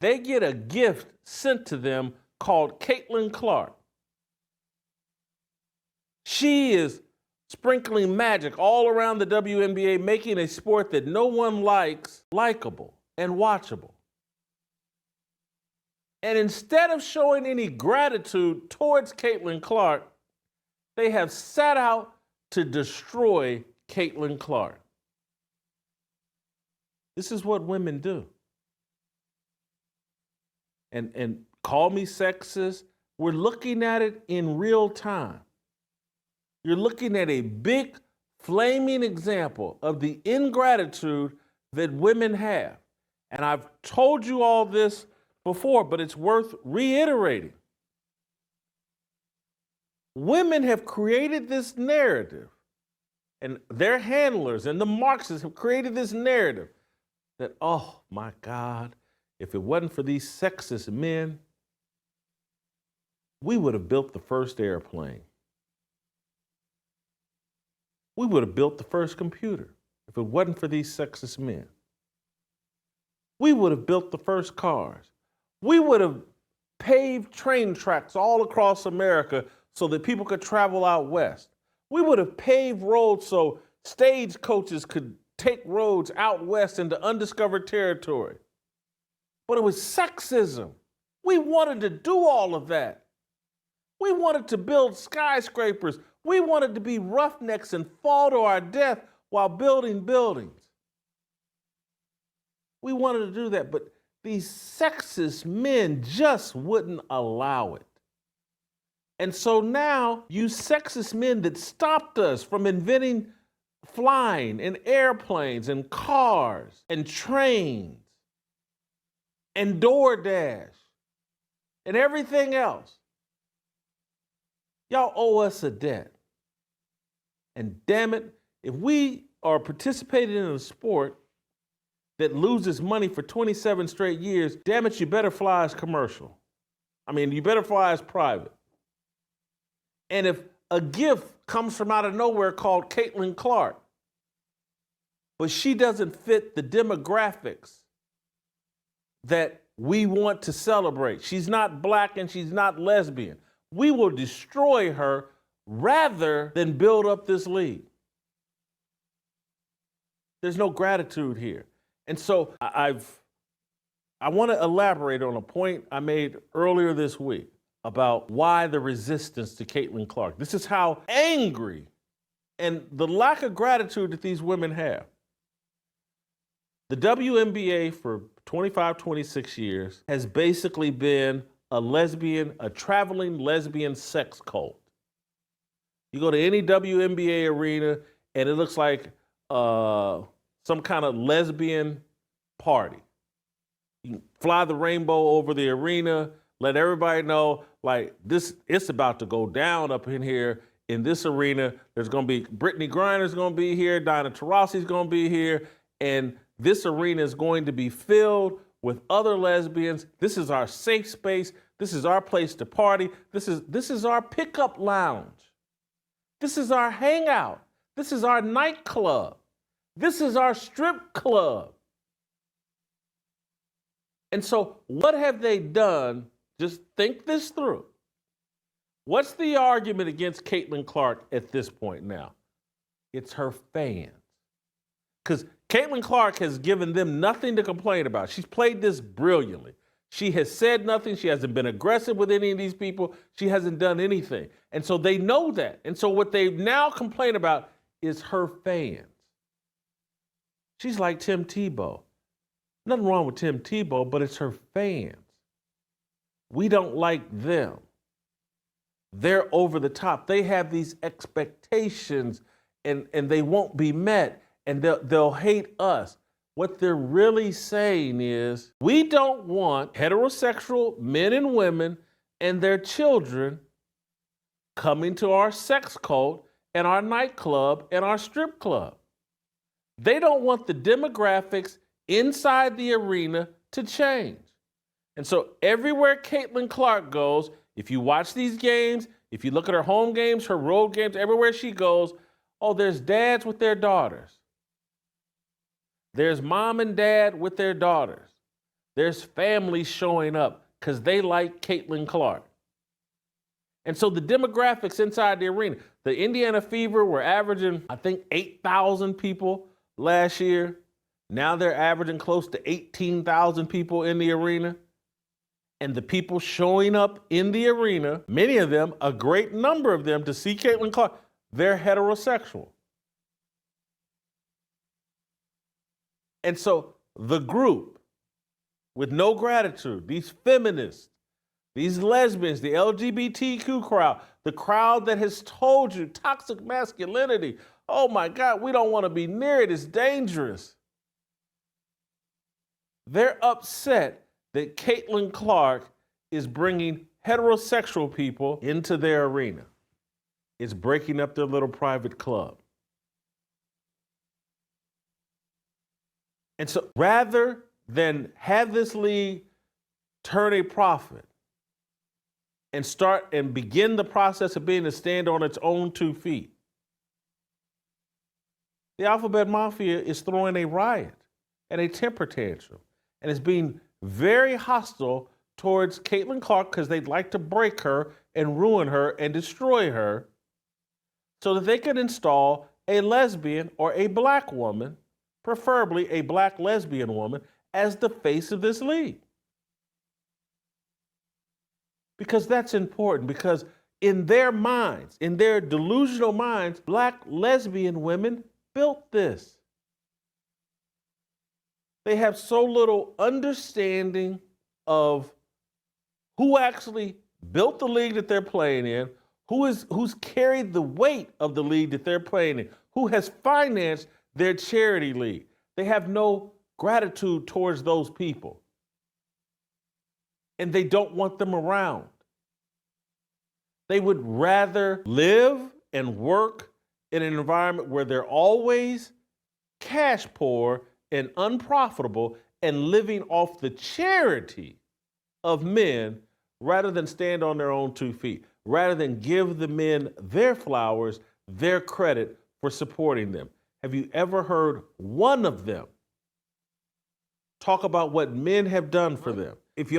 they get a gift sent to them called Caitlin Clark. She is sprinkling magic all around the WNBA, making a sport that no one likes likable and watchable. And instead of showing any gratitude towards Caitlin Clark, they have set out to destroy Caitlin Clark. This is what women do. And call me sexist. We're looking at it in real time. You're looking at a big, flaming example of the ingratitude that women have. And I've told you all this before, but it's worth reiterating. Women have created this narrative, and their handlers and the Marxists have created this narrative that, oh my God, if it wasn't for these sexist men, we would have built the first airplane. We would have built the first computer if it wasn't for these sexist men. We would have built the first cars. We would have paved train tracks all across America so that people could travel out west. We would have paved roads so stagecoaches could take roads out west into undiscovered territory. But it was sexism. We wanted to do all of that. We wanted to build skyscrapers. We wanted to be roughnecks and fall to our death while building buildings. We wanted to do that, but these sexist men just wouldn't allow it. And so now, you sexist men that stopped us from inventing flying and airplanes and cars and trains and DoorDash and everything else, y'all owe us a debt. And damn it, if we are participating in a sport that loses money for 27 straight years, damn it, you better fly as commercial. I mean, you better fly as private. And if a gift comes from out of nowhere called Caitlin Clark, but she doesn't fit the demographics that we want to celebrate, she's not black and she's not lesbian, we will destroy her rather than build up this league. There's no gratitude here. And so I want to elaborate on a point I made earlier this week about why the resistance to Caitlin Clark. This is how angry and the lack of gratitude that these women have. The WNBA for 25, 26 years has basically been a traveling lesbian sex cult. You go to any WNBA arena and it looks like some kind of lesbian party. You fly the rainbow over the arena, let everybody know, like, this, it's about to go down up in here in this arena. There's going to be, Brittany Griner's going to be here, Diana Taurasi's going to be here, and this arena is going to be filled with other lesbians. This is our safe space. This is our place to party. This is our pickup lounge. This is our hangout. This is our nightclub. This is our strip club. And so what have they done? Just think this through. What's the argument against Caitlin Clark at this point now? It's her fans. Because Caitlin Clark has given them nothing to complain about. She's played this brilliantly. She has said nothing. She hasn't been aggressive with any of these people. She hasn't done anything. And so they know that. And so what they now complain about is her fans. She's like Tim Tebow. Nothing wrong with Tim Tebow, but it's her fans. We don't like them. They're over the top. They have these expectations and they won't be met, and they'll hate us. What they're really saying is, we don't want heterosexual men and women and their children coming to our sex cult and our nightclub and our strip club. They don't want the demographics inside the arena to change. And so everywhere Caitlin Clark goes, if you watch these games, if you look at her home games, her road games, everywhere she goes, oh, there's dads with their daughters. There's mom and dad with their daughters. There's families showing up because they like Caitlin Clark. And so the demographics inside the arena, the Indiana Fever were averaging, I think, 8,000 people last year. Now they're averaging close to 18,000 people in the arena. And the people showing up in the arena, many of them, a great number of them, to see Caitlin Clark, they're heterosexual. And so the group with no gratitude, these feminists, these lesbians, the LGBTQ crowd, the crowd that has told you toxic masculinity, oh my God, we don't want to be near it, it's dangerous. They're upset that Caitlin Clark is bringing heterosexual people into their arena. It's breaking up their little private club. And so rather than have this league turn a profit and start and begin the process of being to stand on its own 2 feet, the Alphabet Mafia is throwing a riot and a temper tantrum and is being very hostile towards Caitlin Clark because they'd like to break her and ruin her and destroy her so that they could install a lesbian or a black woman, preferably a black lesbian woman, as the face of this league. Because that's important, because in their minds, in their delusional minds, black lesbian women built this. They have so little understanding of who actually built the league that they're playing in, who's carried the weight of the league that they're playing in, who has financed their charity league. They have no gratitude towards those people. And they don't want them around. They would rather live and work in an environment where they're always cash poor and unprofitable and living off the charity of men rather than stand on their own 2 feet, rather than give the men their flowers, their credit for supporting them. Have you ever heard one of them talk about what men have done for them? If you